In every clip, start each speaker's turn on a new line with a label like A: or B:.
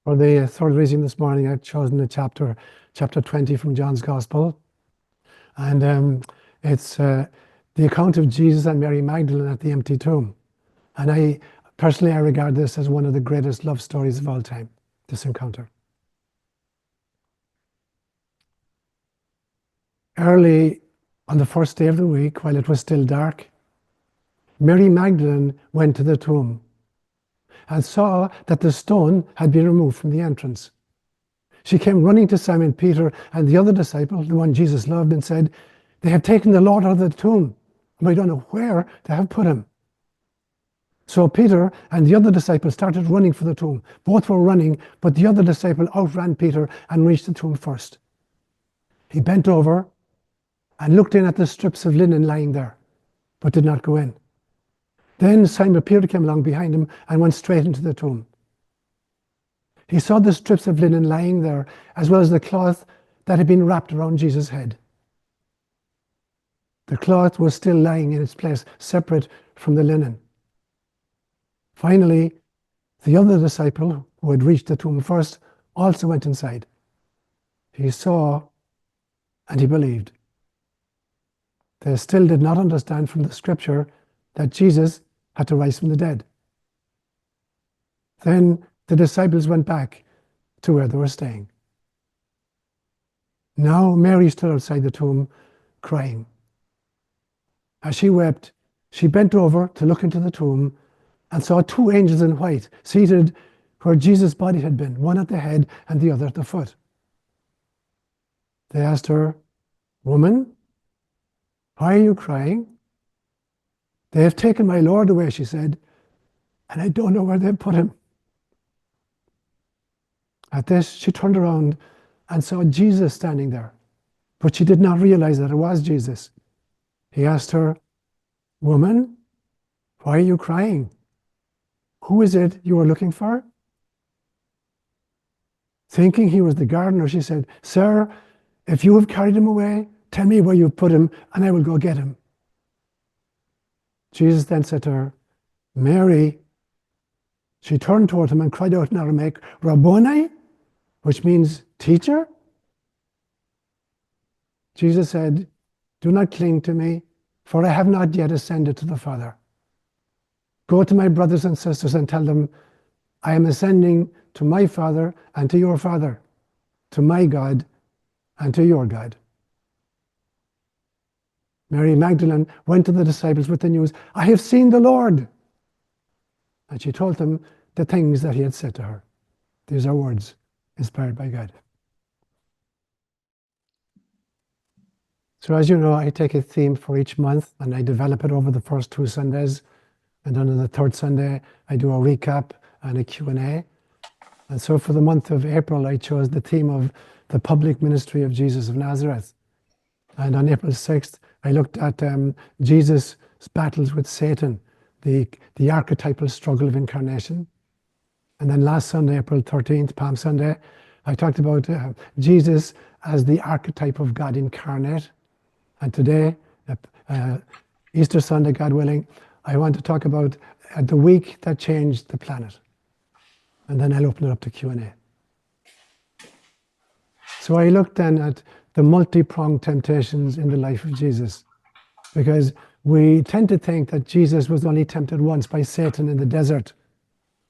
A: For the third reading this morning, I've chosen the chapter 20 from John's Gospel. And it's the account of Jesus and Mary Magdalene at the empty tomb. And I regard this as one of the greatest love stories of all time, this encounter. Early on the first day of the week, while it was still dark, Mary Magdalene went to the tomb and saw that the stone had been removed from the entrance. She came running to Simon Peter and the other disciple, the one Jesus loved, and said, "They have taken the Lord out of the tomb, and we don't know where they have put him." So Peter and the other disciple started running for the tomb. Both were running, but the other disciple outran Peter and reached the tomb first. He bent over and looked in at the strips of linen lying there, but did not go in. Then Simon Peter came along behind him and went straight into the tomb. He saw the strips of linen lying there, as well as the cloth that had been wrapped around Jesus' head. The cloth was still lying in its place, separate from the linen. Finally, the other disciple, who had reached the tomb first, also went inside. He saw and he believed. They still did not understand from the scripture that Jesus had to rise from the dead. Then the disciples went back to where they were staying. Now Mary stood outside the tomb crying. As she wept, she bent over to look into the tomb and saw two angels in white seated where Jesus' body had been, one at the head and the other at the foot. They asked her, "Woman, why are you crying?" "They have taken my Lord away," she said, "and I don't know where they've put him." At this, she turned around and saw Jesus standing there, but she did not realize that it was Jesus. He asked her, "Woman, why are you crying? Who is it you are looking for?" Thinking he was the gardener, she said, "Sir, if you have carried him away, tell me where you've put him, and I will go get him." Jesus then said to her, "Mary." She turned toward him and cried out in Aramaic, "Rabboni," which means teacher. Jesus said, "Do not cling to me, for I have not yet ascended to the Father. Go to my brothers and sisters and tell them, I am ascending to my Father and to your Father, to my God and to your God." Mary Magdalene went to the disciples with the news, "I have seen the Lord." And she told them the things that he had said to her. These are words inspired by God. So as you know, I take a theme for each month and I develop it over the first 2 Sundays. And then on the third Sunday, I do a recap and a Q&A. And so for the month of April, I chose the theme of the public ministry of Jesus of Nazareth. And on April 6th, I looked at Jesus' battles with Satan, the archetypal struggle of incarnation. And then last Sunday, April 13th, Palm Sunday, I talked about Jesus as the archetype of God incarnate. And today, Easter Sunday, God willing, I want to talk about the week that changed the planet. And then I'll open it up to Q&A. So I looked then at the multi-pronged temptations in the life of Jesus, because we tend to think that Jesus was only tempted once by Satan in the desert.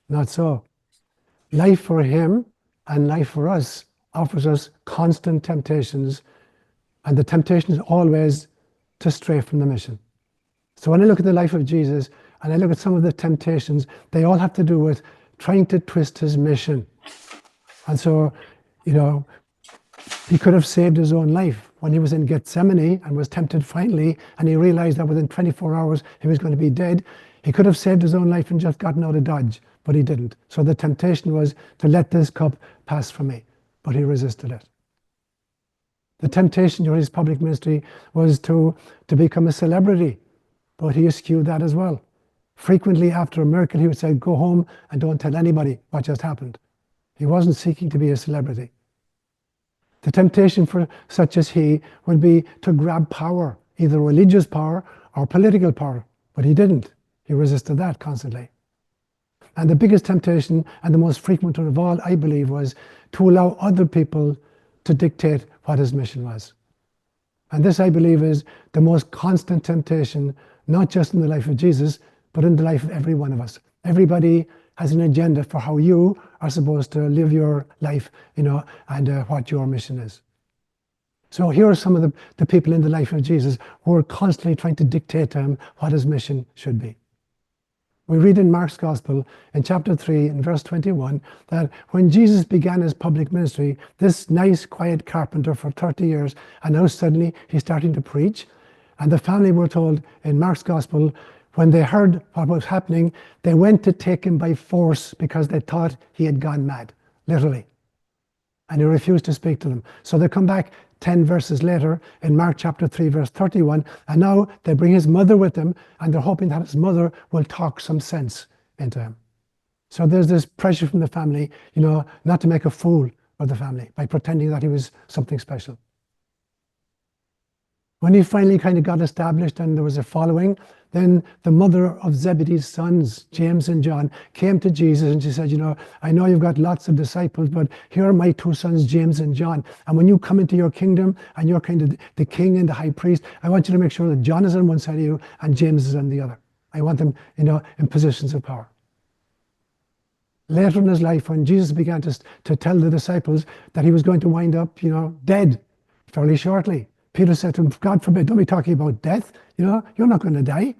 A: Not so. Life for him and life for us offers us constant temptations, and the temptation is always to stray from the mission. So when I look at the life of Jesus and I look at some of the temptations, they all have to do with trying to twist his mission. And so, he could have saved his own life when he was in Gethsemane and was tempted finally, and he realized that within 24 hours he was going to be dead. He could have saved his own life and just gotten out of Dodge, but he didn't. So the temptation was to let this cup pass from me, but he resisted it. The temptation during his public ministry was to become a celebrity, but he eschewed that as well. Frequently after a miracle, he would say, "Go home and don't tell anybody what just happened." He wasn't seeking to be a celebrity. The temptation for such as he would be to grab power, either religious power or political power, but he didn't. He resisted that constantly. And the biggest temptation and the most frequent one of all, I believe, was to allow other people to dictate what his mission was. And this, I believe, is the most constant temptation, not just in the life of Jesus, but in the life of every one of us. Everybody has an agenda for how you are supposed to live your life, and what your mission is. So here are some of the people in the life of Jesus who are constantly trying to dictate to him what his mission should be. We read in Mark's Gospel in chapter 3 in verse 21 that when Jesus began his public ministry, this nice, quiet carpenter for 30 years, and now suddenly he's starting to preach. And the family were told in Mark's Gospel, when they heard what was happening, they went to take him by force because they thought he had gone mad, literally. And he refused to speak to them. So they come back 10 verses later in Mark chapter 3 verse 31, and now they bring his mother with them, and they're hoping that his mother will talk some sense into him. So there's this pressure from the family, not to make a fool of the family by pretending that he was something special. When he finally kind of got established and there was a following, then the mother of Zebedee's sons, James and John, came to Jesus and she said, I know you've got lots of disciples, but here are my two sons, James and John. And when you come into your kingdom and you're kind of the king and the high priest, I want you to make sure that John is on one side of you and James is on the other. I want them, in positions of power. Later in his life, when Jesus began to tell the disciples that he was going to wind up, dead fairly shortly, Peter said to him, God forbid, don't be talking about death. You're not going to die.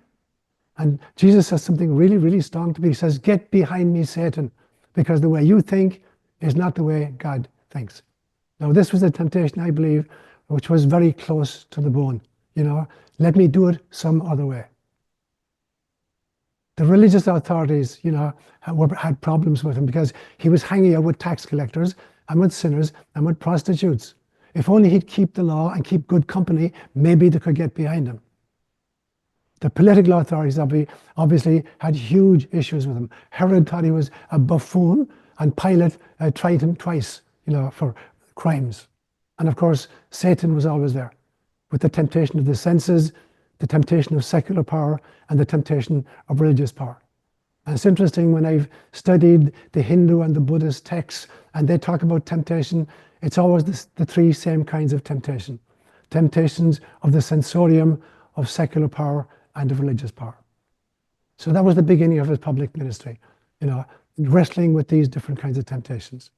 A: And Jesus says something really, really strong to me. He says, get behind me, Satan, because the way you think is not the way God thinks. Now, this was a temptation, I believe, which was very close to the bone. Let me do it some other way. The religious authorities, had problems with him because he was hanging out with tax collectors and with sinners and with prostitutes. If only he'd keep the law and keep good company, maybe they could get behind him. The political authorities obviously had huge issues with him. Herod thought he was a buffoon, and Pilate tried him twice, for crimes. And of course, Satan was always there, with the temptation of the senses, the temptation of secular power, and the temptation of religious power. And it's interesting, when I've studied the Hindu and the Buddhist texts, and they talk about temptation, it's always the three same kinds of temptation. Temptations of the sensorium, of secular power, and of religious power. So that was the beginning of his public ministry, wrestling with these different kinds of temptations.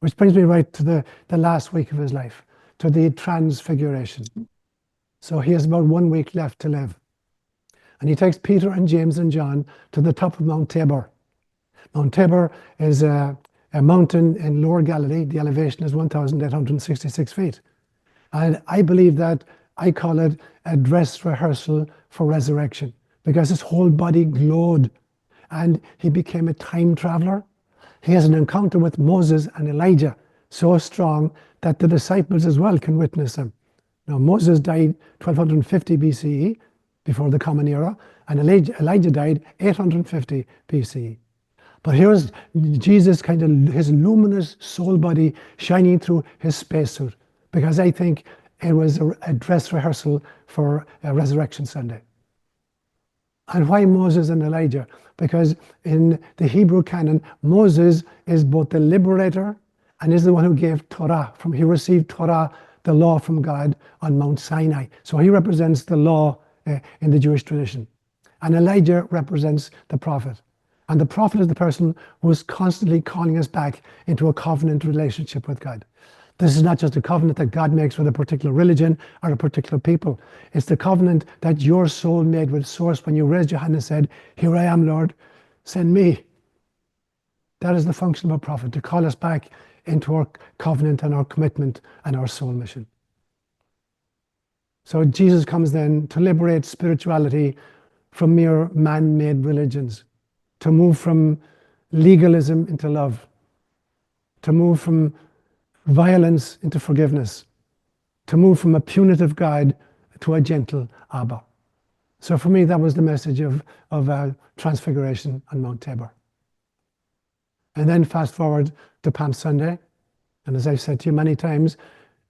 A: Which brings me right to the last week of his life, to the Transfiguration. So he has about 1 week left to live. And he takes Peter and James and John to the top of Mount Tabor. Mount Tabor is a mountain in Lower Galilee. The elevation is 1,866 feet. And I believe that, I call it a dress rehearsal for resurrection, because his whole body glowed and he became a time traveler. He has an encounter with Moses and Elijah so strong that the disciples as well can witness him. Now, Moses died 1250 BCE, before the Common Era, and Elijah died 850 BCE. But here's Jesus, kind of his luminous soul body shining through his spacesuit, because I think it was a dress rehearsal for Resurrection Sunday. And why Moses and Elijah? Because in the Hebrew canon, Moses is both the liberator and is the one who gave Torah. He received Torah, the law from God, on Mount Sinai. So he represents the law in the Jewish tradition. And Elijah represents the prophet. And the prophet is the person who is constantly calling us back into a covenant relationship with God. This is not just a covenant that God makes with a particular religion or a particular people. It's the covenant that your soul made with Source when you raised your hand and said, here I am, Lord, send me. That is the function of a prophet, to call us back into our covenant and our commitment and our soul mission. So Jesus comes then to liberate spirituality from mere man-made religions, to move from legalism into love, to move from violence into forgiveness, to move from a punitive God to a gentle Abba. So for me, that was the message of Transfiguration on Mount Tabor. And then fast forward to Palm Sunday, and as I've said to you many times,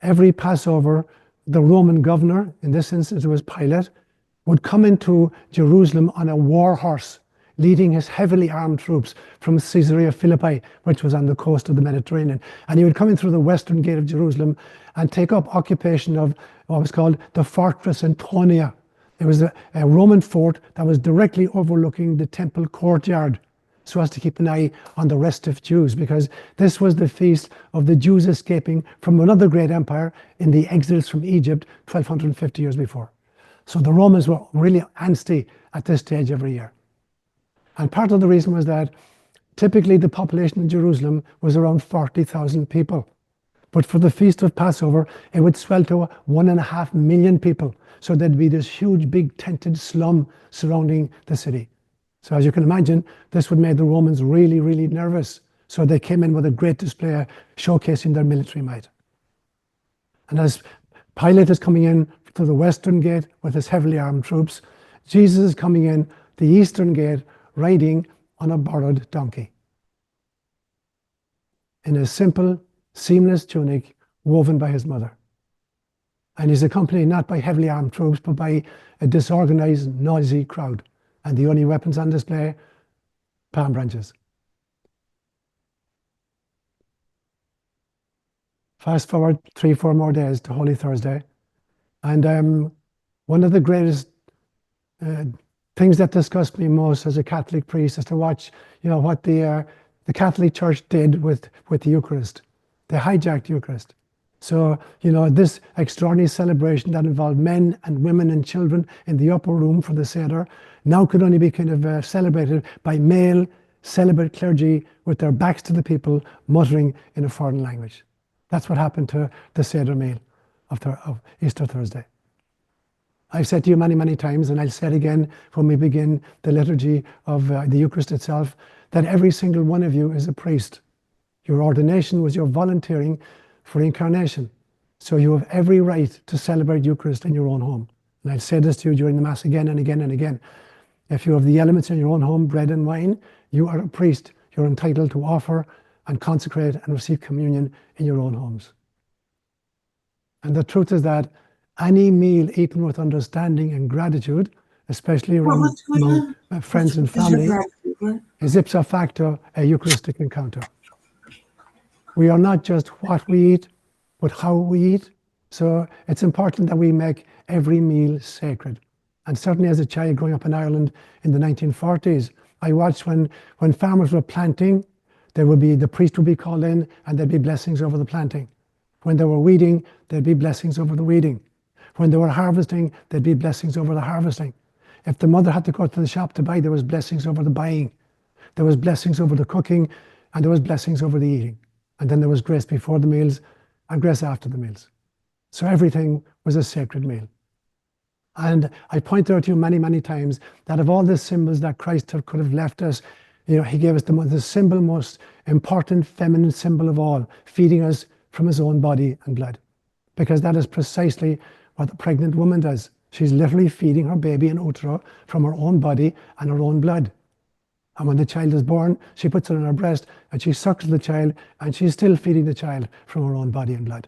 A: every Passover, the Roman governor, in this instance it was Pilate, would come into Jerusalem on a war horse. leading his heavily armed troops from Caesarea Philippi, which was on the coast of the Mediterranean. And he would come in through the western gate of Jerusalem and take up occupation of what was called the Fortress Antonia. It was a Roman fort that was directly overlooking the temple courtyard, so as to keep an eye on the restive Jews, because this was the feast of the Jews escaping from another great empire in the exodus from Egypt 1250 years before. So the Romans were really antsy at this stage every year. And part of the reason was that typically the population in Jerusalem was around 40,000 people. But for the Feast of Passover, it would swell to 1.5 million people. So there'd be this huge, big tented slum surrounding the city. So as you can imagine, this would make the Romans really, really nervous. So they came in with a great display showcasing their military might. And as Pilate is coming in through the western gate with his heavily armed troops, Jesus is coming in the eastern gate riding on a borrowed donkey, in a simple, seamless tunic woven by his mother. And he's accompanied not by heavily armed troops, but by a disorganized, noisy crowd. And the only weapons on display, palm branches. Fast forward 3-4 more days to Holy Thursday. And one of the greatest things that disgust me most as a Catholic priest is to watch, what the Catholic Church did with the Eucharist. They hijacked the Eucharist. So, this extraordinary celebration that involved men and women and children in the upper room for the Seder now could only be kind of celebrated by male celibate clergy with their backs to the people, muttering in a foreign language. That's what happened to the Seder meal of Easter Thursday. I've said to you many, many times, and I'll say it again when we begin the liturgy of the Eucharist itself, that every single one of you is a priest. Your ordination was your volunteering for incarnation. So you have every right to celebrate Eucharist in your own home. And I'll say this to you during the Mass again and again and again. If you have the elements in your own home, bread and wine, you are a priest. You're entitled to offer and consecrate and receive communion in your own homes. And the truth is that any meal eaten with understanding and gratitude, especially among friends and family, is ipso facto a Eucharistic encounter. We are not just what we eat, but how we eat. So it's important that we make every meal sacred. And certainly as a child growing up in Ireland in the 1940s, I watched when farmers were planting, the priest would be called in and there'd be blessings over the planting. When they were weeding, there'd be blessings over the weeding. When they were harvesting, there'd be blessings over the harvesting. If the mother had to go to the shop to buy, there was blessings over the buying. There was blessings over the cooking, and there was blessings over the eating. And then there was grace before the meals and grace after the meals. So everything was a sacred meal. And I pointed out to you many, many times that of all the symbols that Christ could have left us, he gave us the most important feminine symbol of all, feeding us from his own body and blood. Because that is precisely what the pregnant woman does. She's literally feeding her baby in utero from her own body and her own blood. And when the child is born, she puts it on her breast and she suckles the child, and she's still feeding the child from her own body and blood.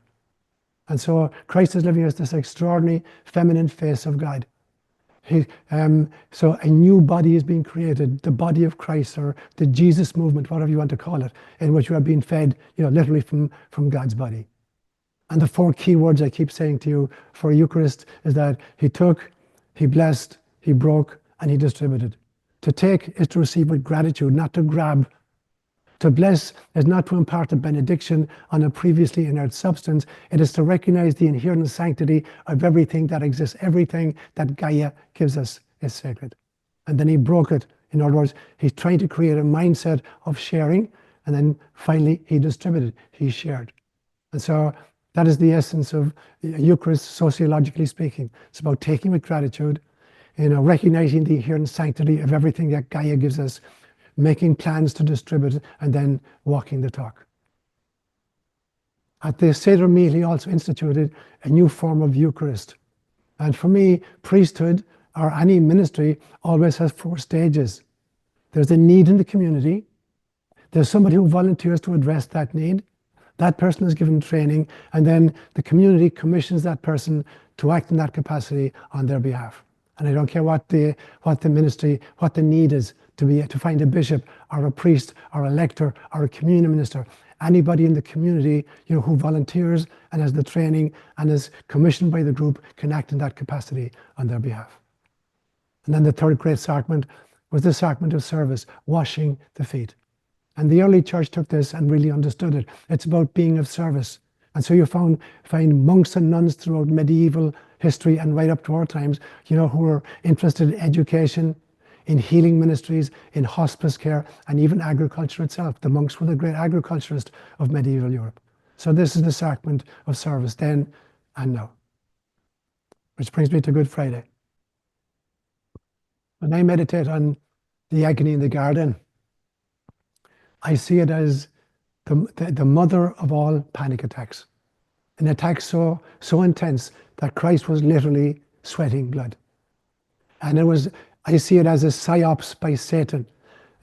A: And so Christ is giving us this extraordinary feminine face of God. So a new body is being created, the body of Christ, or the Jesus movement, whatever you want to call it, in which you are being fed, literally from God's body. And the 4 key words I keep saying to you for Eucharist is that he took, he blessed, he broke, and he distributed. To take is to receive with gratitude, not to grab. To bless is not to impart a benediction on a previously inert substance. It is to recognize the inherent sanctity of everything that exists. Everything that Gaia gives us is sacred. And then he broke it. In other words, he's trying to create a mindset of sharing. And then finally, he distributed. He shared. And so that is the essence of Eucharist, sociologically speaking. It's about taking with gratitude, recognizing the inherent sanctity of everything that Gaia gives us, making plans to distribute, and then walking the talk. At the Seder meal, he also instituted a new form of Eucharist. And for me, priesthood, or any ministry, always has 4 stages. There's a need in the community. There's somebody who volunteers to address that need. That person is given training, and then the community commissions that person to act in that capacity on their behalf. And I don't care what the ministry, what the need is, to find a bishop or a priest or a lector or a communion minister, anybody in the community, who volunteers and has the training and is commissioned by the group can act in that capacity on their behalf. And then the third great sacrament was the sacrament of service, washing the feet. And the early church took this and really understood it. It's about being of service. And so you find monks and nuns throughout medieval history and right up to our times, who are interested in education, in healing ministries, in hospice care, and even agriculture itself. The monks were the great agriculturists of medieval Europe. So this is the sacrament of service then and now. Which brings me to Good Friday. When I meditate on the agony in the garden, I see it as the mother of all panic attacks. An attack so intense that Christ was literally sweating blood. And I see it as a psyops by Satan.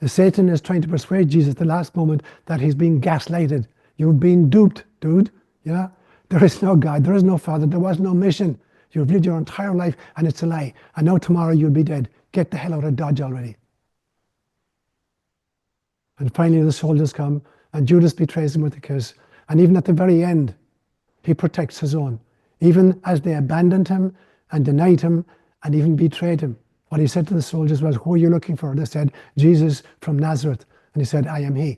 A: Satan is trying to persuade Jesus at the last moment that he's being gaslighted. You've been duped, dude. Yeah? There is no God, there is no Father, there was no mission. You've lived your entire life and it's a lie. And now tomorrow you'll be dead. Get the hell out of Dodge already. And finally the soldiers come and Judas betrays him with a kiss. And even at the very end, he protects his own. Even as they abandoned him and denied him and even betrayed him. What he said to the soldiers was, who are you looking for? They said, Jesus from Nazareth. And he said, I am he.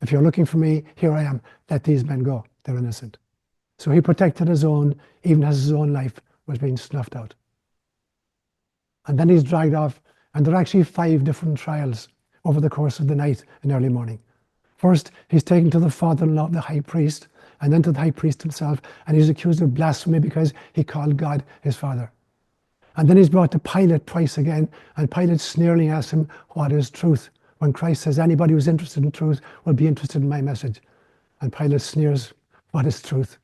A: If you're looking for me, here I am. Let these men go. They're innocent. So he protected his own, even as his own life was being snuffed out. And then he's dragged off. And there are actually 5 different trials over the course of the night and early morning. First, he's taken to the father-in-law of the high priest, and then to the high priest himself, and he's accused of blasphemy because he called God his father. And then he's brought to Pilate twice again, and Pilate sneeringly asks him, what is truth? When Christ says, anybody who's interested in truth will be interested in my message. And Pilate sneers, what is truth?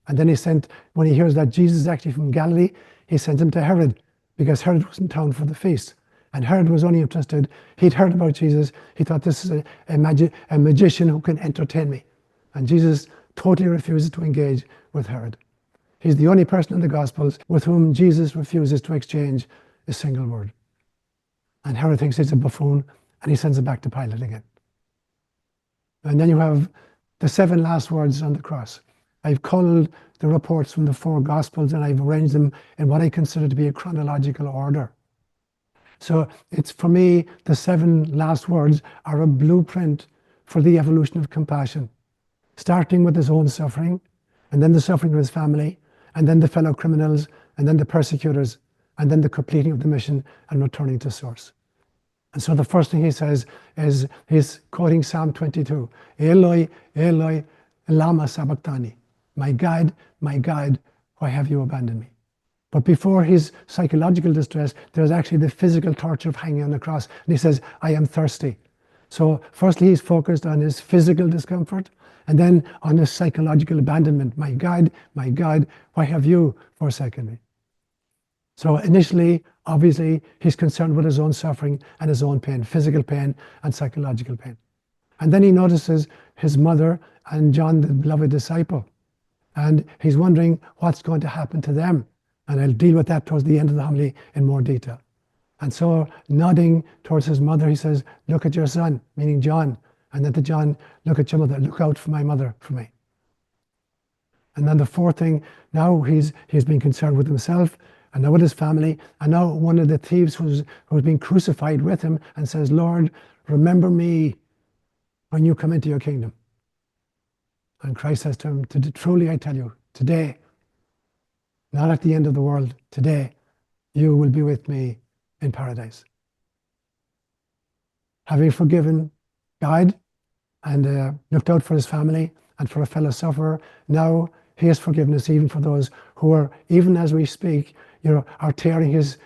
A: And then when he hears that Jesus is actually from Galilee, he sends him to Herod, because Herod was in town for the feast. And Herod was only interested, he'd heard about Jesus, he thought this is a magician who can entertain me. And Jesus totally refuses to engage with Herod. He's the only person in the Gospels with whom Jesus refuses to exchange a single word. And Herod thinks he's a buffoon, and he sends him back to Pilate again. And then you have the 7 last words on the cross. I've culled the reports from the 4 Gospels, and I've arranged them in what I consider to be a chronological order. So it's, for me, the 7 last words are a blueprint for the evolution of compassion, starting with his own suffering, and then the suffering of his family, and then the fellow criminals, and then the persecutors, and then the completing of the mission and returning to source. And so the first thing he says is, he's quoting Psalm 22, Eloi, Eloi, lama sabachthani. My God, why have you abandoned me? But before his psychological distress, there's actually the physical torture of hanging on the cross. And he says, I am thirsty. So firstly, he's focused on his physical discomfort, and then on his psychological abandonment. My God, why have you forsaken me? So initially, obviously, he's concerned with his own suffering and his own pain, physical pain and psychological pain. And then he notices his mother and John, the beloved disciple. And he's wondering what's going to happen to them. And I'll deal with that towards the end of the homily in more detail. And so, nodding towards his mother, he says, look at your son, meaning John. And then to John, look at your mother, look out for my mother, for me. And then the fourth thing, now he's been concerned with himself, and now with his family, and now one of the thieves who's being crucified with him and says, Lord, remember me when you come into your kingdom. And Christ says to him, truly I tell you, today, not at the end of the world, today, you will be with me in paradise. Having forgiven God and looked out for his family and for a fellow sufferer, now he has forgiveness even for those who are, even as we speak, are tearing his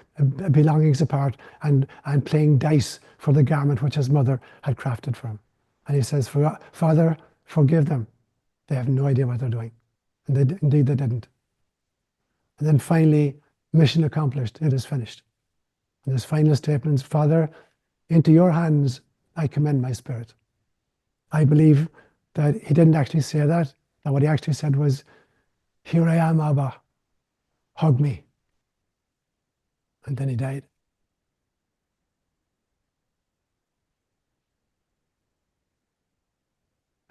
A: belongings apart and playing dice for the garment which his mother had crafted for him. And he says, Father, forgive them. They have no idea what they're doing. And indeed they didn't. And then finally, mission accomplished. It is finished. And his final statement is, Father, into your hands I commend my spirit. I believe that he didn't actually say that. That what he actually said was, here I am, Abba, hug me. And then he died.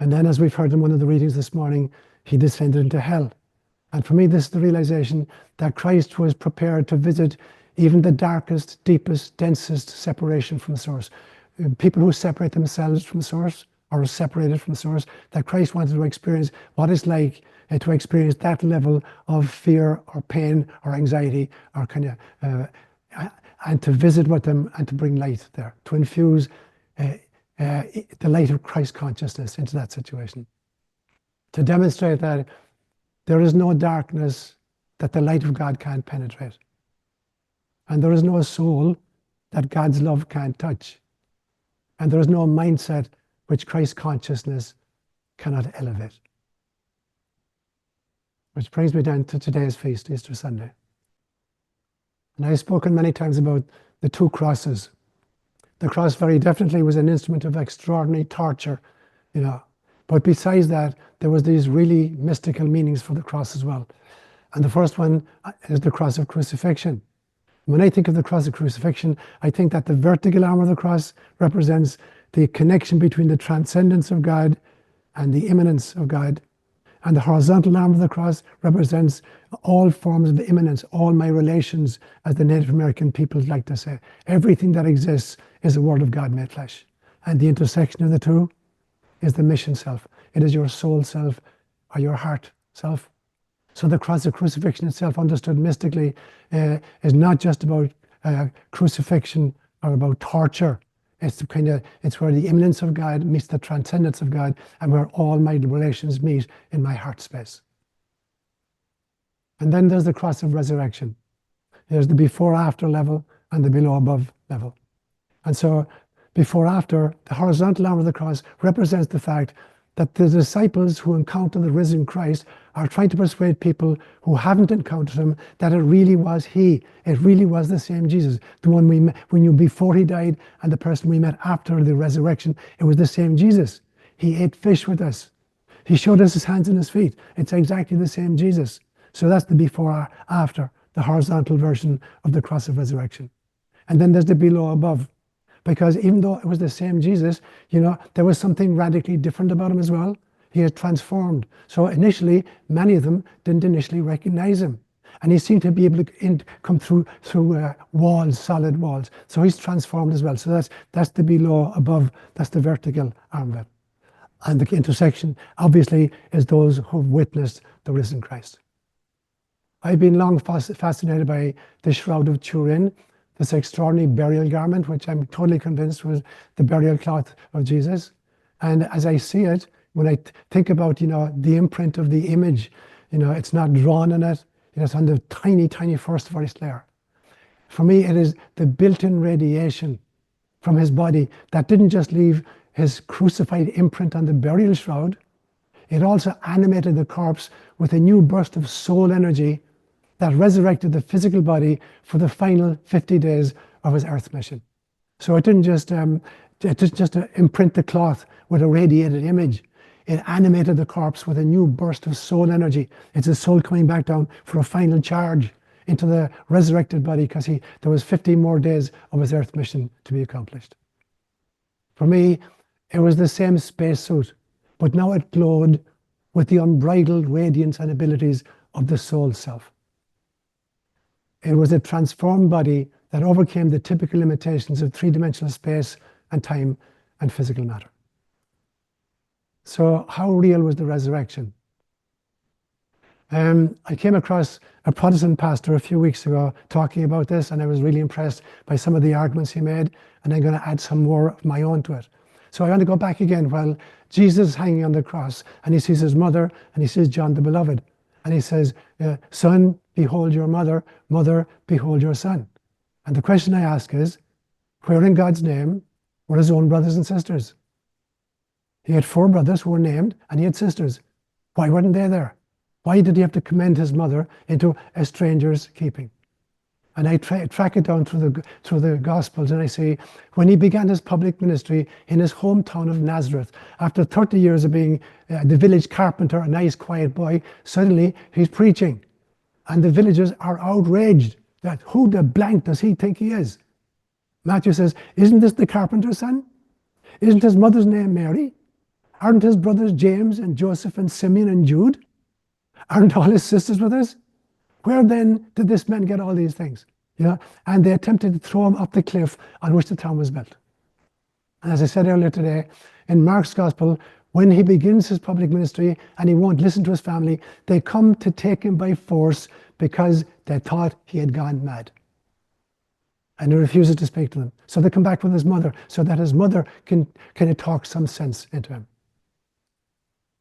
A: And then, as we've heard in one of the readings this morning, he descended into hell. And for me, this is the realization that Christ was prepared to visit even the darkest, deepest, densest separation from the source. People who separate themselves from the source or are separated from the source, that Christ wanted to experience what it's like to experience that level of fear or pain or anxiety or and to visit with them and to bring light there, to infuse the light of Christ consciousness into that situation. To demonstrate that there is no darkness that the light of God can't penetrate. And there is no soul that God's love can't touch. And there is no mindset which Christ's consciousness cannot elevate. Which brings me down to today's feast, Easter Sunday. And I've spoken many times about the two crosses. The cross very definitely was an instrument of extraordinary torture, But besides that, there was these really mystical meanings for the cross as well. And the first one is the cross of crucifixion. When I think of the cross of crucifixion, I think that the vertical arm of the cross represents the connection between the transcendence of God and the immanence of God. And the horizontal arm of the cross represents all forms of immanence, all my relations, as the Native American peoples like to say. Everything that exists is the Word of God made flesh. And the intersection of the two is the mission self. It is your soul self or your heart self. So the cross of crucifixion itself, understood mystically, is not just about crucifixion or about torture. It's where the immanence of God meets the transcendence of God, and where all my relations meet in my heart space. And then there's the cross of resurrection. There's the before-after level and the below-above level. And so before-after, the horizontal arm of the cross represents the fact that the disciples who encounter the risen Christ are trying to persuade people who haven't encountered him that it really was he. It really was the same Jesus. The one we met before he died and the person we met after the resurrection, it was the same Jesus. He ate fish with us. He showed us his hands and his feet. It's exactly the same Jesus. So that's the before after, the horizontal version of the cross of resurrection. And then there's the below above. Because even though it was the same Jesus, there was something radically different about him as well. He had transformed. So initially, many of them didn't initially recognize him. And he seemed to be able to come through walls, solid walls. So he's transformed as well. So that's the below above. That's the vertical arm of it. And the intersection, obviously, is those who've witnessed the risen Christ. I've been long fascinated by the Shroud of Turin, this extraordinary burial garment, which I'm totally convinced was the burial cloth of Jesus. And as I see it, when I think about, the imprint of the image, it's not drawn on it, it's on the tiny, tiny first voice layer. For me, it is the built-in radiation from his body that didn't just leave his crucified imprint on the burial shroud, it also animated the corpse with a new burst of soul energy that resurrected the physical body for the final 50 days of his earth mission. So it didn't just imprint the cloth with a radiated image. It animated the corpse with a new burst of soul energy. It's his soul coming back down for a final charge into the resurrected body, because there was 50 more days of his earth mission to be accomplished. For me, it was the same spacesuit, but now it glowed with the unbridled radiance and abilities of the soul self. It was a transformed body that overcame the typical limitations of three-dimensional space and time and physical matter. So how real was the resurrection? I came across a Protestant pastor a few weeks ago talking about this, and I was really impressed by some of the arguments he made, and I'm going to add some more of my own to it. So I want to go back again while Jesus is hanging on the cross, and he sees his mother, and he sees John the Beloved, and he says, son, behold your mother, mother, behold your son. And the question I ask is, where in God's name were his own brothers and sisters? He had 4 brothers who were named, and he had sisters. Why weren't they there? Why did he have to commend his mother into a stranger's keeping? And I track it down through the Gospels, and I see when he began his public ministry in his hometown of Nazareth, after 30 years of being the village carpenter, a nice quiet boy, suddenly he's preaching. And the villagers are outraged that who the blank does he think he is? Matthew says, isn't this the carpenter's son? Isn't his mother's name Mary? Aren't his brothers James and Joseph and Simeon and Jude? Aren't all his sisters with us? Where then did this man get all these things? You know, and they attempted to throw him off the cliff on which the town was built. And as I said earlier today, in Mark's gospel, when he begins his public ministry and he won't listen to his family, they come to take him by force because they thought he had gone mad. And he refuses to speak to them. So they come back with his mother so that his mother can kind of talk some sense into him.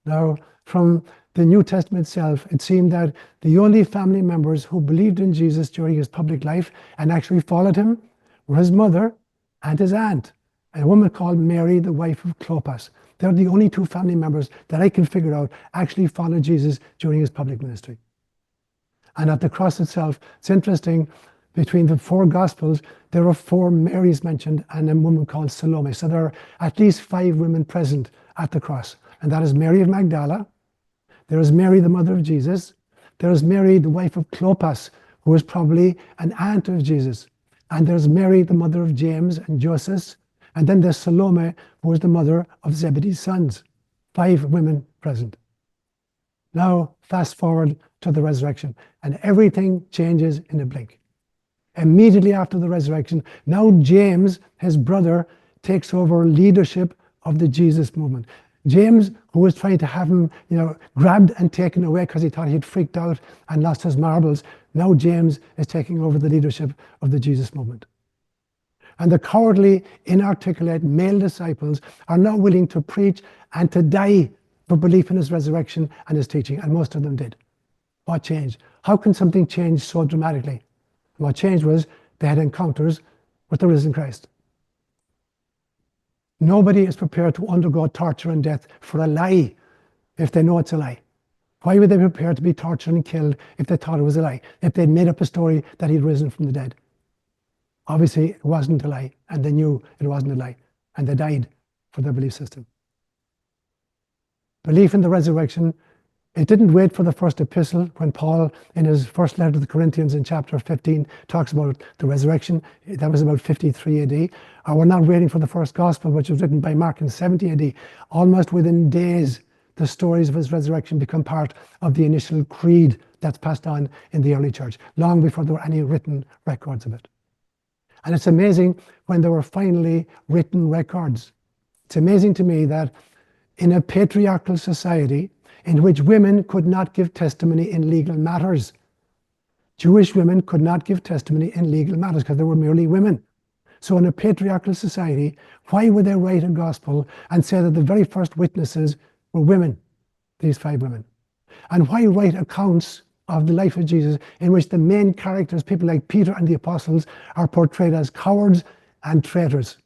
A: Now, from the New Testament itself, it seemed that the only family members who believed in Jesus during his public life and actually followed him were his mother and his aunt, a woman called Mary, the wife of Clopas. They're the only two family members that I can figure out actually followed Jesus during his public ministry. And at the cross itself, it's interesting, between the four Gospels, there are 4 Marys mentioned and a woman called Salome. So there are at least 5 women present at the cross. And that is Mary of Magdala. There is Mary, the mother of Jesus. There is Mary, the wife of Clopas, who is probably an aunt of Jesus. And there's Mary, the mother of James and Joseph. And then there's Salome, who is the mother of Zebedee's sons. 5 women present. Now, fast forward to the resurrection, and everything changes in a blink. Immediately after the resurrection, now James, his brother, takes over leadership of the Jesus movement. James, who was trying to have him, grabbed and taken away because he thought he'd freaked out and lost his marbles, now James is taking over the leadership of the Jesus movement. And the cowardly, inarticulate male disciples are now willing to preach and to die for belief in his resurrection and his teaching, and most of them did. What changed? How can something change so dramatically? What changed was they had encounters with the risen Christ. Nobody is prepared to undergo torture and death for a lie if they know it's a lie. Why would they be prepared to be tortured and killed if they thought it was a lie? If they'd made up a story that he'd risen from the dead? Obviously, it wasn't a lie, and they knew it wasn't a lie, and they died for their belief system. Belief in the resurrection, it didn't wait for the first epistle when Paul, in his first letter to the Corinthians in chapter 15, talks about the resurrection. That was about 53 AD. Or we're not waiting for the first gospel, which was written by Mark in 70 AD. Almost within days, the stories of his resurrection become part of the initial creed that's passed on in the early church, long before there were any written records of it. And it's amazing when there were finally written records. It's amazing to me that in a patriarchal society in which women could not give testimony in legal matters, Jewish women could not give testimony in legal matters because they were merely women. So in a patriarchal society, why would they write a gospel and say that the very first witnesses were women, these 5 women? And why write accounts of the life of Jesus in which the main characters, people like Peter and the apostles, are portrayed as cowards and traitors?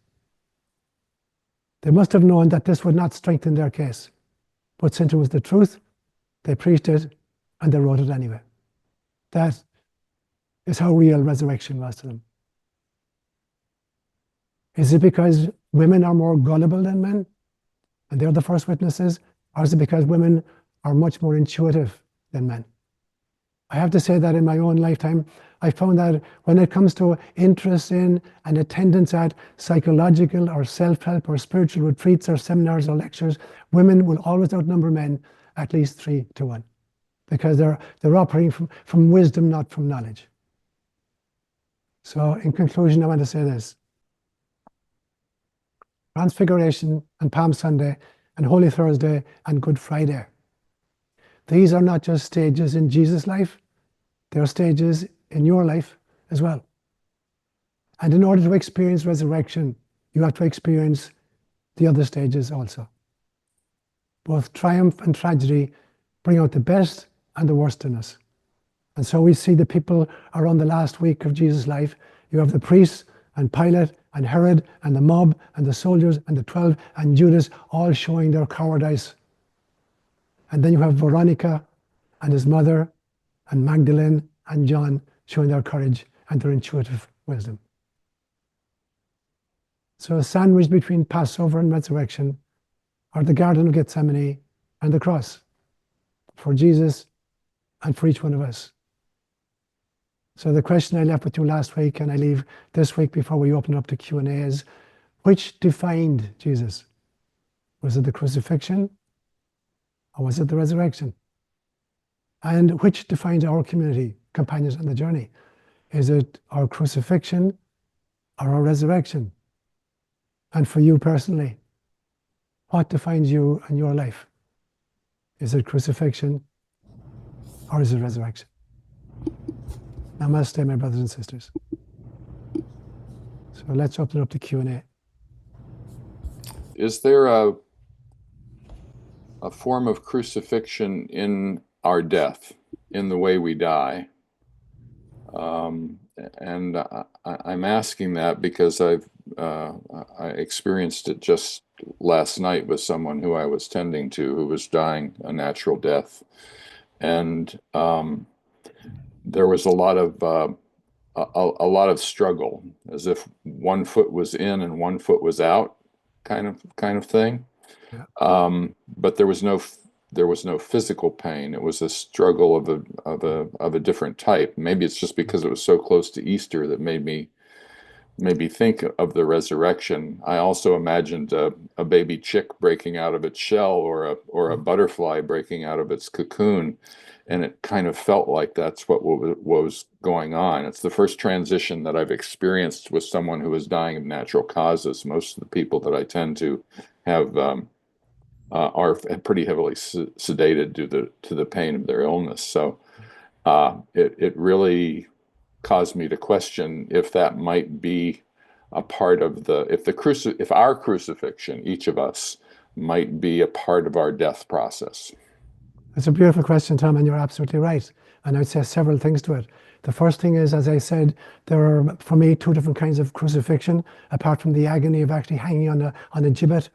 A: They must have known that this would not strengthen their case. But since it was the truth, they preached it and they wrote it anyway. That is how real resurrection was to them. Is it because women are more gullible than men and they're the first witnesses? Or is it because women are much more intuitive than men? I have to say that in my own lifetime, I found that when it comes to interest in and attendance at psychological or self-help or spiritual retreats or seminars or lectures, women will always outnumber men at least 3 to 1 because they're operating from wisdom, not from knowledge. So in conclusion, I want to say this. Transfiguration and Palm Sunday and Holy Thursday and Good Friday. These are not just stages in Jesus' life, they're stages in your life as well. And in order to experience resurrection, you have to experience the other stages also. Both triumph and tragedy bring out the best and the worst in us. And so we see the people around the last week of Jesus' life. You have the priests and Pilate and Herod and the mob and the soldiers and the 12 and Judas all showing their cowardice. And then you have Veronica and his mother and Magdalene and John showing their courage and their intuitive wisdom. So a sandwich between Passover and resurrection are the Garden of Gethsemane and the cross for Jesus and for each one of us. So the question I left with you last week and I leave this week before we open up to Q&A is, which defined Jesus? Was it the crucifixion? Or was it the resurrection? And which defines our community, companions on the journey? Is it our crucifixion or our resurrection? And for you personally, what defines you and your life? Is it crucifixion or is it resurrection? Namaste, my brothers and sisters. So let's open up the Q&A.
B: Is there a form of crucifixion in our death, in the way we die? And I'm asking that because I experienced it just last night with someone who I was tending to, who was dying a natural death, and there was a lot of struggle, as if one foot was in and one foot was out, kind of thing.
A: Yeah.
B: But there was no physical pain. It was a struggle of a different type. Maybe it's just because it was so close to Easter that made me think of the resurrection. I also imagined a baby chick breaking out of its shell, or a butterfly breaking out of its cocoon, and it kind of felt like that's what was going on. It's the first transition that I've experienced with someone who is dying of natural causes. Most of the people that I tend to have are pretty heavily sedated due to the pain of their illness. So it really caused me to question if that might be a part of if our crucifixion, each of us, might be a part of our death process.
A: It's a beautiful question, Tom, and you're absolutely right. And I'd say several things to it. The first thing is, as I said, there are, for me, two different kinds of crucifixion, apart from the agony of actually hanging on a gibbet.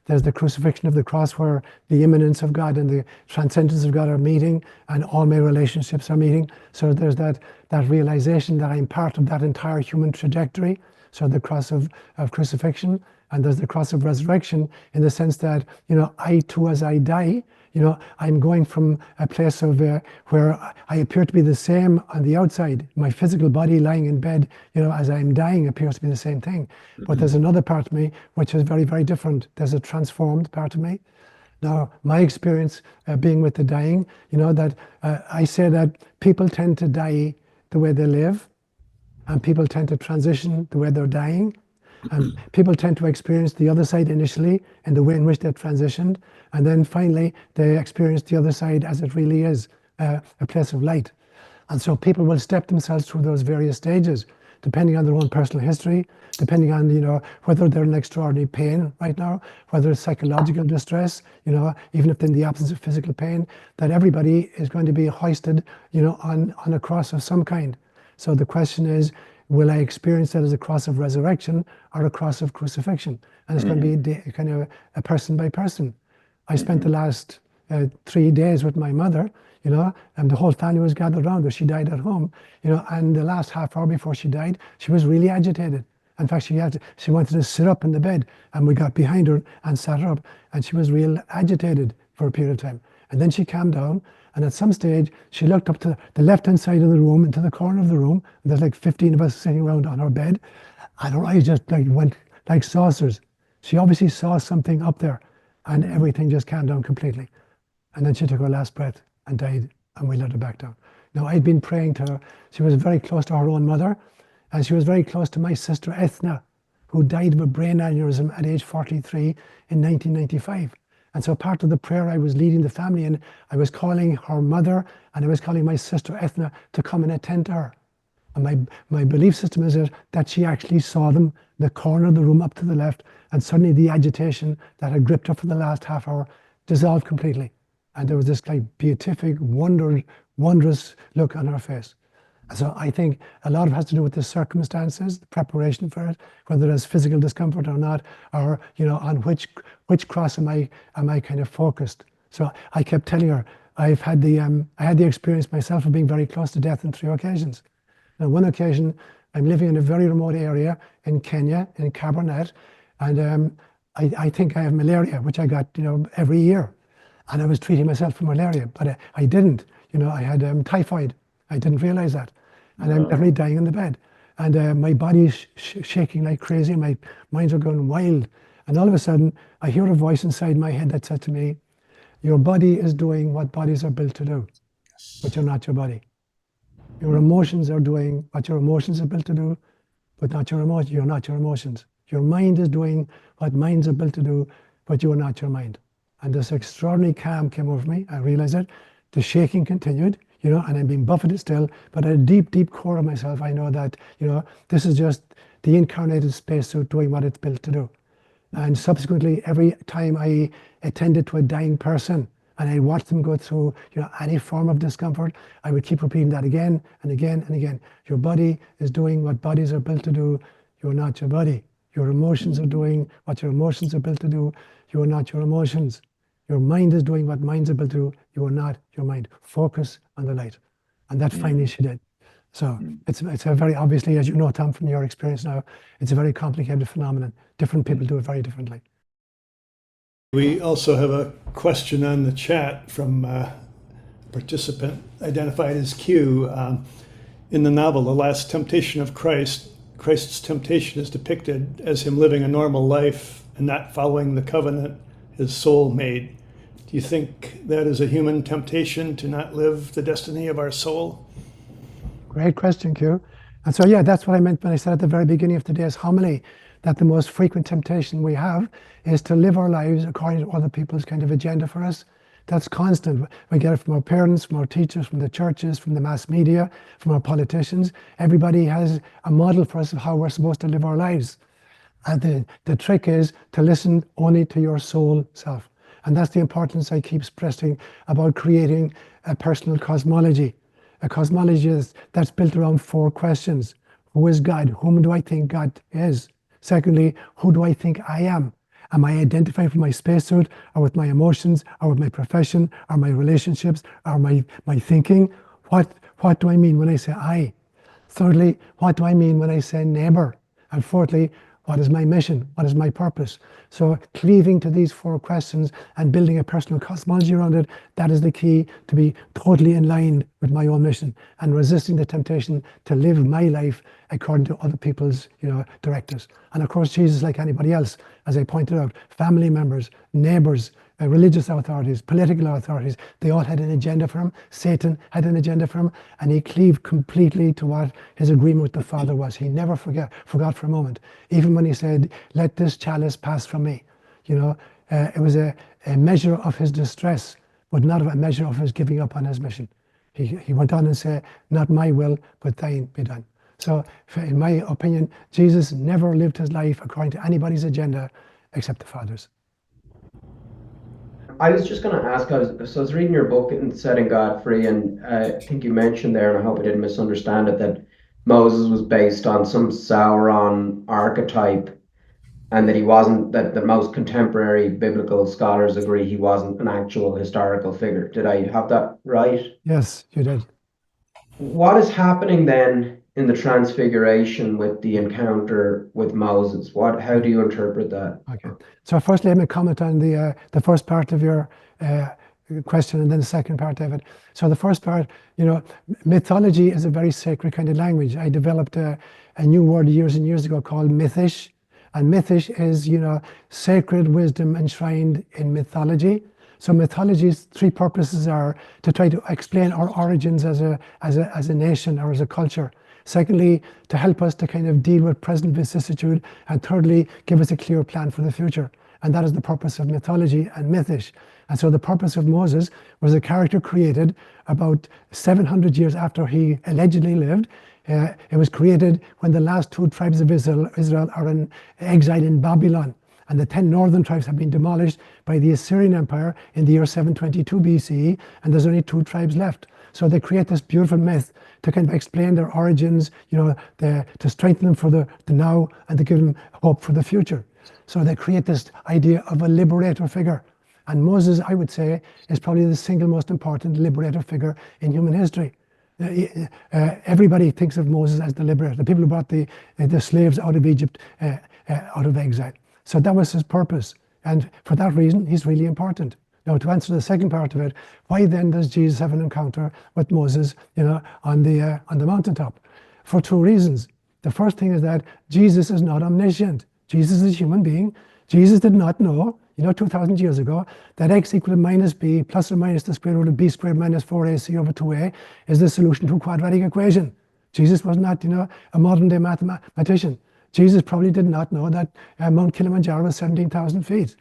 A: There's the crucifixion of the cross, where the immanence of God and the transcendence of God are meeting, and all my relationships are meeting. So there's that realization that I'm part of that entire human trajectory. So the cross of crucifixion, and there's the cross of resurrection, in the sense that, I too, as I die, I'm going from a place of where I appear to be the same on the outside. My physical body lying in bed, as I'm dying, appears to be the same thing. But there's another part of me which is very, very different. There's a transformed part of me. Now, my experience being with the dying, that I say that people tend to die the way they live, and people tend to transition the way they're dying. And people tend to experience the other side initially in the way in which they transitioned, and then finally they experience the other side as it really is, a place of light. And so people will step themselves through those various stages, depending on their own personal history, depending on whether they're in extraordinary pain right now, whether it's psychological distress, even if they're in the absence of physical pain, that everybody is going to be hoisted, on a cross of some kind. So the question is, will I experience that as a cross of resurrection or a cross of crucifixion? And it's going to be kind of a person by person. I spent the last 3 days with my mother, and the whole family was gathered around her. She died at home, and the last half hour before she died, she was really agitated. In fact, she wanted to sit up in the bed, and we got behind her and sat her up, and she was real agitated for a period of time. And then she calmed down, and at some stage, she looked up to the left-hand side of the room, into the corner of the room, and there's like 15 of us sitting around on her bed, and her eyes just went like saucers. She obviously saw something up there, and everything just calmed down completely. And then she took her last breath and died, and we let her back down. Now, I'd been praying to her. She was very close to her own mother, and she was very close to my sister Ethna, who died of a brain aneurysm at age 43 in 1995. And so part of the prayer I was leading the family in, I was calling her mother, and I was calling my sister Ethna to come and attend to her. And my belief system is that she actually saw them in the corner of the room up to the left, and suddenly the agitation that had gripped her for the last half hour dissolved completely. And there was this beatific, wondrous look on her face. And so I think a lot of it has to do with the circumstances, the preparation for it, whether there's physical discomfort or not, or on which cross am I kind of focused. So I kept telling her, I had the experience myself of being very close to death on 3 occasions. On one occasion, I'm living in a very remote area in Kenya, in Cabernet, and I think I have malaria, which I got every year, and I was treating myself for malaria, but I didn't. I had typhoid. I didn't realize that. And I'm literally dying in the bed. And my body's shaking like crazy. My minds are going wild. And all of a sudden, I hear a voice inside my head that said to me, your body is doing what bodies are built to do, but you're not your body. Your emotions are doing what your emotions are built to do, but not your emotions. You're not your emotions. Your mind is doing what minds are built to do, but you are not your mind. And this extraordinary calm came over me. I realized it. The shaking continued, and I'm being buffeted still, but at a deep, deep core of myself, I know that, this is just the incarnated spacesuit doing what it's built to do. And subsequently, every time I attended to a dying person and I watched them go through any form of discomfort, I would keep repeating that again and again and again. Your body is doing what bodies are built to do. You're not your body. Your emotions are doing what your emotions are built to do. You are not your emotions. Your mind is doing what minds are built to do. You are not your mind. Focus on the light. And that finally she did. So it's a very, obviously, as you know, Tom, from your experience now, it's a very complicated phenomenon. Different people do it very differently.
C: We also have a question on the chat from a participant identified as Q. In the novel, The Last Temptation of Christ, Christ's temptation is depicted as him living a normal life and not following the covenant his soul made. Do you think that is a human temptation to not live the destiny of our soul?
A: Great question, Q. And so, that's what I meant when I said at the very beginning of today's homily, that the most frequent temptation we have is to live our lives according to other people's kind of agenda for us. That's constant. We get it from our parents, from our teachers, from the churches, from the mass media, from our politicians. Everybody has a model for us of how we're supposed to live our lives. And the trick is to listen only to your soul self. And that's the importance I keep stressing about creating a personal cosmology. A cosmology that's built around 4 questions. Who is God? Whom do I think God is? Secondly, who do I think I am? Am I identified with my spacesuit, or with my emotions, or with my profession, or my relationships, or my thinking? What do I mean when I say I? Thirdly, what do I mean when I say neighbor? And fourthly, what is my mission? What is my purpose? So cleaving to these 4 questions and building a personal cosmology around it, that is the key to be totally in line with my own mission and resisting the temptation to live my life according to other people's directives. And of course, Jesus, like anybody else, as I pointed out, family members, neighbors, religious authorities, political authorities, they all had an agenda for him. Satan had an agenda for him, and he cleaved completely to what his agreement with the Father was. He never forgot for a moment. Even when he said, let this chalice pass from me. It was a measure of his distress, but not a measure of his giving up on his mission. He went on and said, not my will, but thine be done. So in my opinion, Jesus never lived his life according to anybody's agenda except the Father's.
D: I was just going to ask, I was reading your book in Setting God Free, and I think you mentioned there, and I hope I didn't misunderstand it, that Moses was based on some Sauron archetype, and that he wasn't, that the most contemporary biblical scholars agree he wasn't an actual historical figure. Did I have that right?
A: Yes, you did.
D: What is happening then in the Transfiguration with the encounter with Moses? How do you interpret that?
A: Okay. So firstly, let me comment on the first part of your question, and then the second part of it. So the first part, mythology is a very sacred kind of language. I developed a new word years and years ago called mythish. And mythish is, sacred wisdom enshrined in mythology. So mythology's 3 purposes are to try to explain our origins as a nation or as a culture. Secondly, to help us to kind of deal with present vicissitude. And thirdly, give us a clear plan for the future. And that is the purpose of mythology and mythish. And so the purpose of Moses was a character created about 700 years after he allegedly lived. It was created when the last 2 tribes of Israel are in exile in Babylon. And the 10 northern tribes have been demolished by the Assyrian Empire in the year 722 BCE. And there's only 2 tribes left. So they create this beautiful myth to kind of explain their origins, to strengthen them for the now and to give them hope for the future. So they create this idea of a liberator figure. And Moses, I would say, is probably the single most important liberator figure in human history. Everybody thinks of Moses as the liberator, the people who brought the slaves out of Egypt, out of exile. So that was his purpose. And for that reason, he's really important. Now, to answer the second part of it, why then does Jesus have an encounter with Moses, on the mountaintop? For 2 reasons. The first thing is that Jesus is not omniscient. Jesus is a human being. Jesus did not know, 2,000 years ago, that x equal to minus b plus or minus the square root of b squared minus 4ac over 2a is the solution to a quadratic equation. Jesus was not, a modern day mathematician. Jesus probably did not know that Mount Kilimanjaro was 17,000 feet.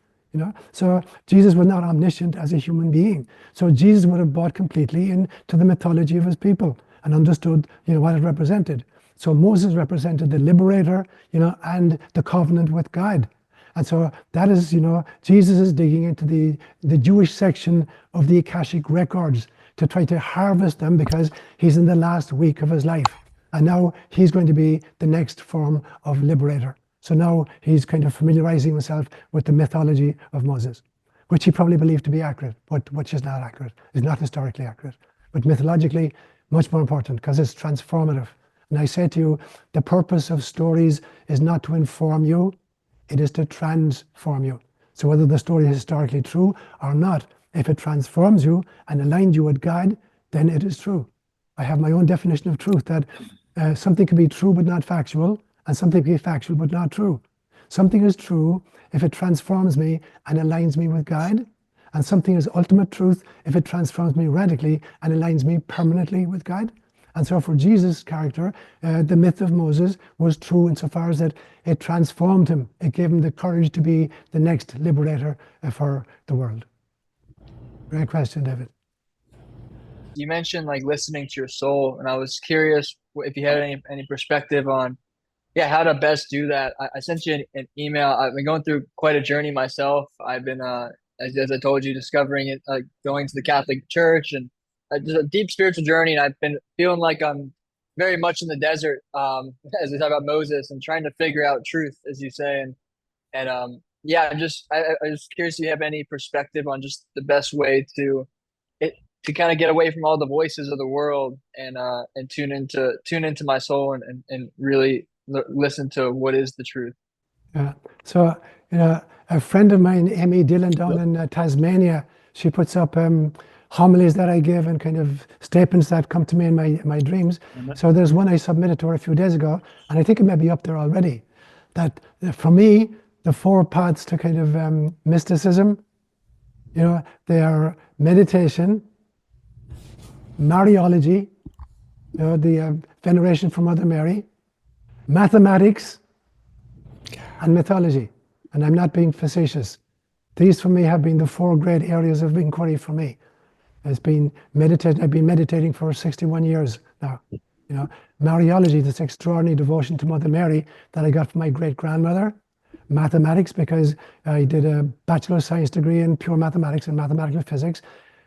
A: So Jesus was not omniscient as a human being. So Jesus would have bought completely into the mythology of his people and understood, what it represented. So Moses represented the liberator, and the covenant with God. And so that is, Jesus is digging into the Jewish section of the Akashic records to try to harvest them because he's in the last week of his life. And now he's going to be the next form of liberator. So now he's kind of familiarizing himself with the mythology of Moses, which he probably believed to be accurate, but which is not accurate. It's not historically accurate. But mythologically, much more important because it's transformative. And I say to you, the purpose of stories is not to inform you, it is to transform you. So whether the story is historically true or not, if it transforms you and aligns you with God, then it is true. I have my own definition of truth that something can be true but not factual, and something can be factual but not true. Something is true if it transforms me and aligns me with God, and something is ultimate truth if it transforms me radically and aligns me permanently with God. And so for Jesus' character, the myth of Moses was true insofar as that it transformed him. It gave him the courage to be the next liberator for the world. Great question, David.
E: You mentioned like listening to your soul, and I was curious if you had any perspective on how to best do that. I sent you an email. I've been going through quite a journey myself. I've been as I told you, discovering it, going to the Catholic Church, and just a deep spiritual journey. And I've been feeling like I'm very much in the desert, as we talk about Moses, and trying to figure out truth, as you say. And I was curious if you have any perspective on just the best way to kind of get away from all the voices of the world and tune into my soul and really listen to what is the truth.
A: Yeah. So a friend of mine, Amy Dillon, down in Tasmania, she puts up homilies that I give and kind of statements that come to me in my dreams. Mm-hmm. So there's one I submitted to her a few days ago, and I think it may be up there already. That for me, the 4 paths to kind of mysticism, they are meditation, Mariology, the veneration for Mother Mary, mathematics, and mythology. And I'm not being facetious. These for me have been the 4 great areas of inquiry for me. I've been meditating for 61 years now. Mariology, this extraordinary devotion to Mother Mary that I got from my great-grandmother. Mathematics, because I did a Bachelor of Science degree in pure mathematics and mathematical physics.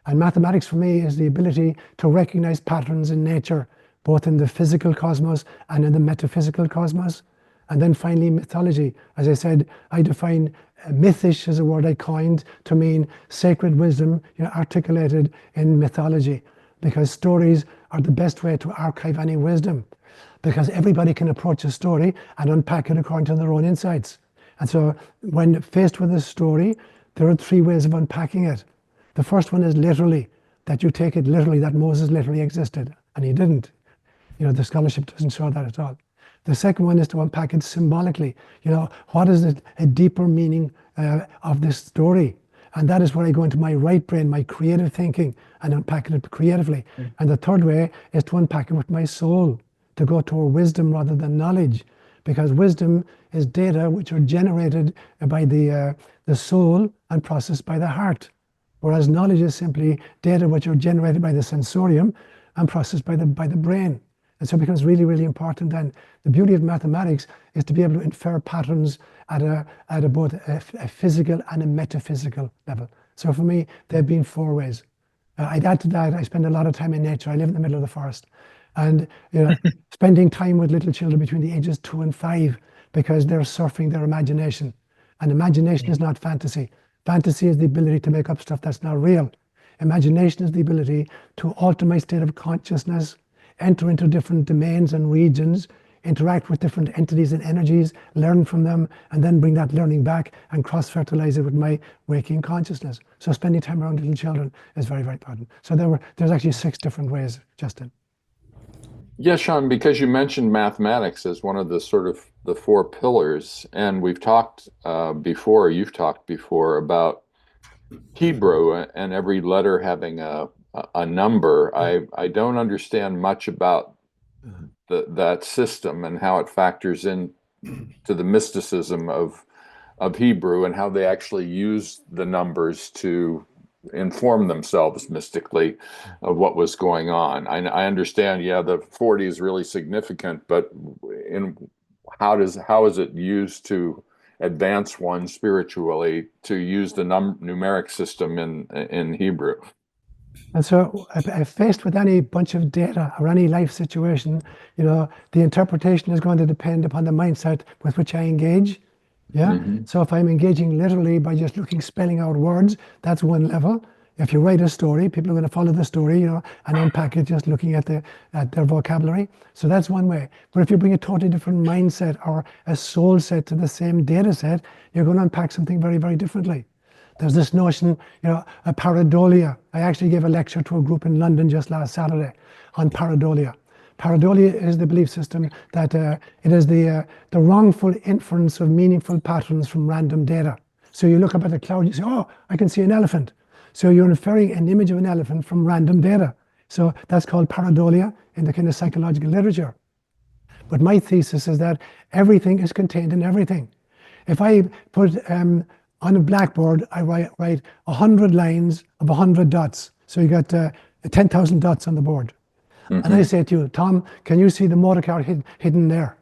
A: And mathematics for me is the ability to recognize patterns in nature, both in the physical cosmos and in the metaphysical cosmos. And then finally, mythology. As I said, I define mythish as a word I coined to mean sacred wisdom, articulated in mythology, because stories are the best way to archive any wisdom, because everybody can approach a story and unpack it according to their own insights. And so when faced with a story, there are 3 ways of unpacking it. The first one is literally, that you take it literally, that Moses literally existed, and he didn't. The scholarship doesn't show that at all. The second one is to unpack it symbolically. What is a deeper meaning of this story? And that is where I go into my right brain, my creative thinking, and unpack it creatively. Mm. And the third way is to unpack it with my soul, to go toward wisdom rather than knowledge. Because wisdom is data which are generated by the soul and processed by the heart. Whereas knowledge is simply data which are generated by the sensorium and processed by the brain. And so it becomes really, really important then. The beauty of mathematics is to be able to infer patterns at both a physical and a metaphysical level. So for me, there have been 4 ways. I'd add to that, I spend a lot of time in nature. I live in the middle of the forest. And spending time with little children between the ages 2 and 5, because they're surfing their imagination. And imagination is not fantasy. Fantasy is the ability to make up stuff that's not real. Imagination is the ability to alter my state of consciousness, enter into different domains and regions, interact with different entities and energies, learn from them, and then bring that learning back and cross-fertilize it with my waking consciousness. So spending time around little children is very, very important. So there's actually 6 different ways, Justin.
B: Yeah, Sean, because you mentioned mathematics as one of the sort of the four pillars, and we've talked before, you've talked before about Hebrew and every letter having a number. I don't understand much about that system and how it factors in to the mysticism of Hebrew and how they actually use the numbers to inform themselves mystically of what was going on. I understand, yeah, the 40 is really significant, but in how is it used to advance one spiritually to use the numeric system in Hebrew?
A: And so, if faced with any bunch of data or any life situation, the interpretation is going to depend upon the mindset with which I engage. Yeah.
B: Hmm.
A: So if I'm engaging literally by just spelling out words, that's one level. If you write a story, people are going to follow the story, and unpack it just looking at their vocabulary. So that's one way. But if you bring a totally different mindset or a soul set to the same data set, you're going to unpack something very, very differently. There's this notion, a pareidolia. I actually gave a lecture to a group in London just last Saturday on pareidolia. Pareidolia is the belief system that it is the wrongful inference of meaningful patterns from random data. So you look up at the cloud, you say, oh, I can see an elephant. So you're inferring an image of an elephant from random data. So that's called pareidolia in the kind of psychological literature. But my thesis is that everything is contained in everything. If I put on a blackboard, I write 100 lines of 100 dots. So you got 10,000 dots on the board. And I say to you, Tom, can you see the motor car hidden there?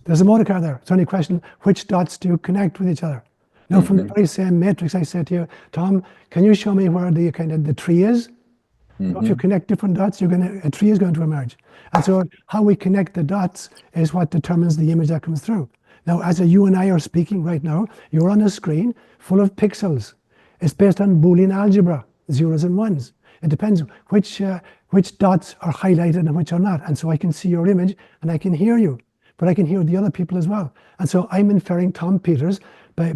A: There's a motor car there. It's only a question, which dots do you connect with each other? Now, from the very same matrix, I said to you, Tom, can you show me where the tree is? If you connect different dots, a tree is going to emerge. And so how we connect the dots is what determines the image that comes through. Now, as you and I are speaking right now, you're on a screen full of pixels. It's based on Boolean algebra, zeros and ones. It depends which dots are highlighted and which are not. And so I can see your image and I can hear you, but I can hear the other people as well. And so I'm inferring Tom Peters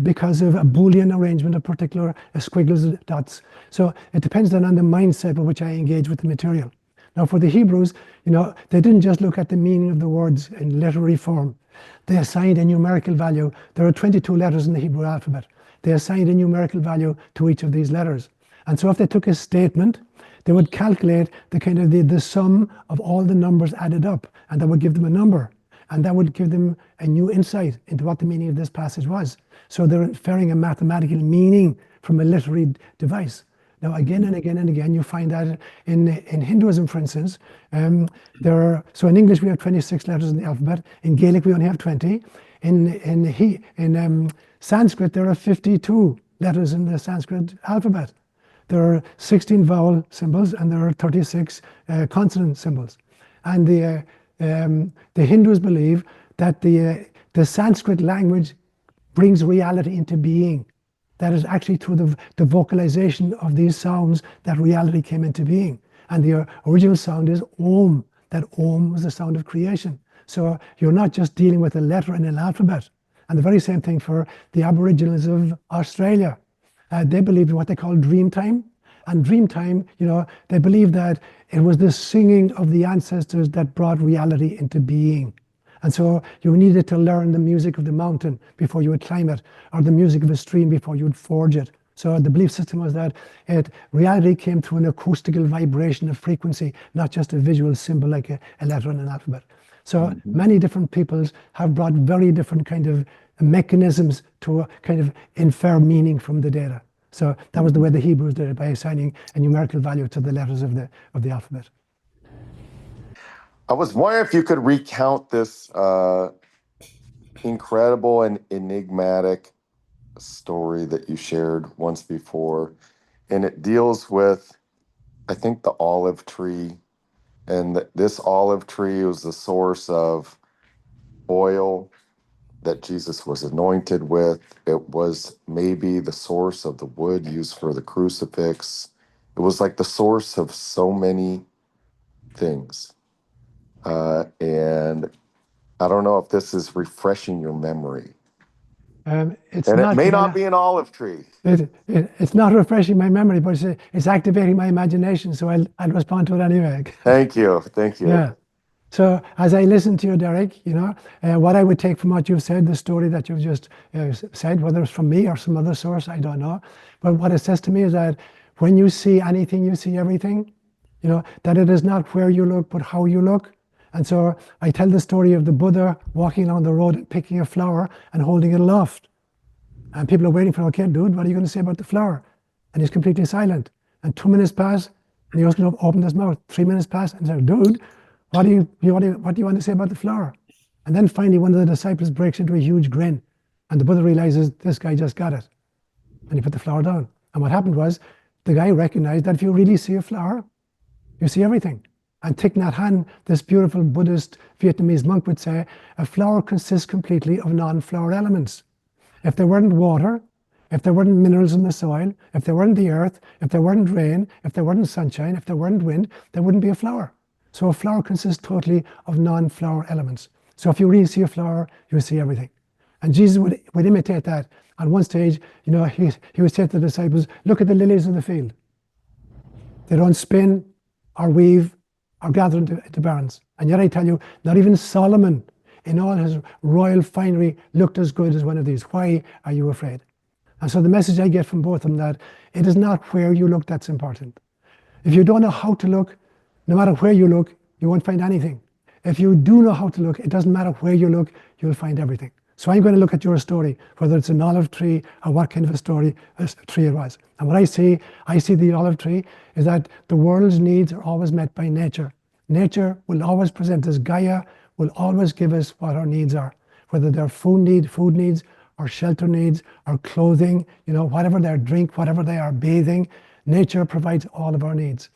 A: because of a Boolean arrangement of particular squiggles dots. So it depends then on the mindset with which I engage with the material. Now for the Hebrews, they didn't just look at the meaning of the words in literary form. They assigned a numerical value. There are 22 letters in the Hebrew alphabet. They assigned a numerical value to each of these letters. And so if they took a statement, they would calculate the sum of all the numbers added up, and that would give them a number. And that would give them a new insight into what the meaning of this passage was. So they're inferring a mathematical meaning from a literary device. Now, again and again and again, you find that in Hinduism, for instance, so in English we have 26 letters in the alphabet. In Gaelic we only have 20. In Sanskrit there are 52 letters in the Sanskrit alphabet. There are 16 vowel symbols and there are 36 consonant symbols. And the Hindus believe that the Sanskrit language brings reality into being. That is actually through the vocalization of these sounds that reality came into being. And the original sound is Om. That Om was the sound of creation. So you're not just dealing with a letter in an alphabet. And the very same thing for the Aboriginals of Australia. They believed in what they call dream time. And dream time, they believed that it was the singing of the ancestors that brought reality into being. And so you needed to learn the music of the mountain before you would climb it, or the music of a stream before you would forge it. So the belief system was that reality came through an acoustical vibration of frequency, not just a visual symbol like a letter in an alphabet. So many different peoples have brought very different kind of mechanisms to kind of infer meaning from the data. So that was the way the Hebrews did it, by assigning a numerical value to the letters of the alphabet.
F: I was wondering if you could recount this incredible and enigmatic story that you shared once before. And it deals with, I think, the olive tree. And this olive tree was the source of oil that Jesus was anointed with. It was maybe the source of the wood used for the crucifix. It was like the source of so many things. And I don't know if this is refreshing your memory.
A: It's
F: and
A: not,
F: it may not be an olive tree.
A: It's not refreshing my memory, but it's activating my imagination, so I'll respond to it anyway.
F: Thank you.
A: Yeah. So as I listen to you, Derek, what I would take from what you've said, the story that you've just said, whether it's from me or some other source, I don't know. But what it says to me is that when you see anything, you see everything. That it is not where you look, but how you look. And so I tell the story of the Buddha walking along the road, picking a flower and holding it aloft. And people are waiting for, okay, dude, what are you going to say about the flower? And he's completely silent. And 2 minutes pass, and he was going to open his mouth. 3 minutes pass, and said, dude, what do you want to say about the flower? And then finally, one of the disciples breaks into a huge grin. And the Buddha realizes this guy just got it. And he put the flower down. And what happened was, the guy recognized that if you really see a flower, you see everything. And Thich Nhat Hanh, this beautiful Buddhist Vietnamese monk, would say, a flower consists completely of non-flower elements. If there weren't water, if there weren't minerals in the soil, if there weren't the earth, if there weren't rain, if there weren't sunshine, if there weren't wind, there wouldn't be a flower. So a flower consists totally of non-flower elements. So if you really see a flower, you see everything. And Jesus would imitate that. On one stage, he would say to the disciples, look at the lilies of the field. They don't spin or weave or gather into barns. And yet I tell you, not even Solomon in all his royal finery looked as good as one of these. Why are you afraid? And so the message I get from both of them, that it is not where you look that's important. If you don't know how to look, no matter where you look, you won't find anything. If you do know how to look, it doesn't matter where you look, you'll find everything. So I'm going to look at your story, whether it's an olive tree or what kind of a tree it was. And what I see the olive tree is that the world's needs are always met by nature. Nature will always present us. Gaia will always give us what our needs are, whether they're food needs, or shelter needs, or clothing, whatever their drink, whatever they are, bathing. Nature provides all of our needs.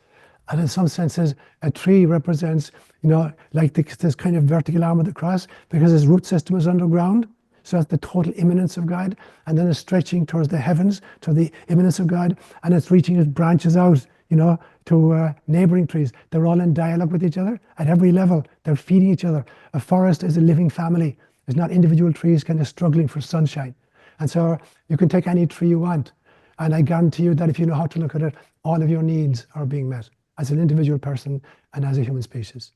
A: And in some senses, a tree represents, like this kind of vertical arm of the cross, because its root system is underground. So that's the total immanence of God. And then it's stretching towards the heavens, to the immanence of God. And it's reaching its branches out, to neighboring trees. They're all in dialogue with each other at every level. They're feeding each other. A forest is a living family. It's not individual trees kind of struggling for sunshine. And so you can take any tree you want. And I guarantee you that if you know how to look at it, all of your needs are being met as an individual person and as a human species.